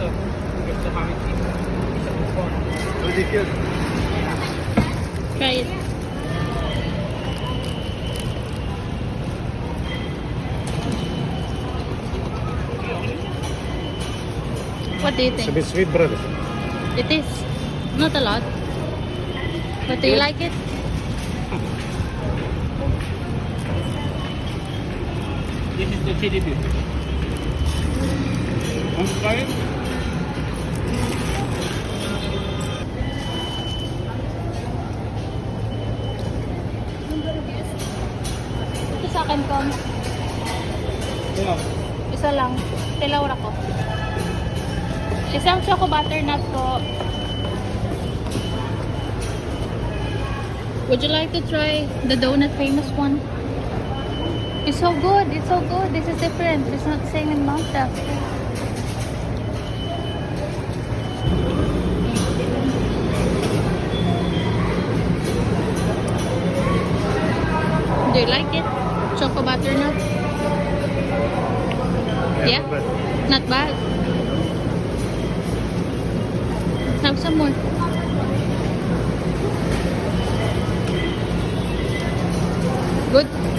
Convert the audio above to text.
also. Gusto kami dito. Ridiculous. Try it. What do you It's a think? bit sweet, brother. It is. Not a lot. But do you like it? This is the chili beef. Want to try it? Ito sa akin, Tom. Yeah. Isa lang. Tilawar ako. Isang choco butternut po. Would you like to try the donut famous one? It's so good. It's so good. This is different. It's not the same in Malta. Do you like it? Choco butternut? Yeah? Not bad. Have some more. Good.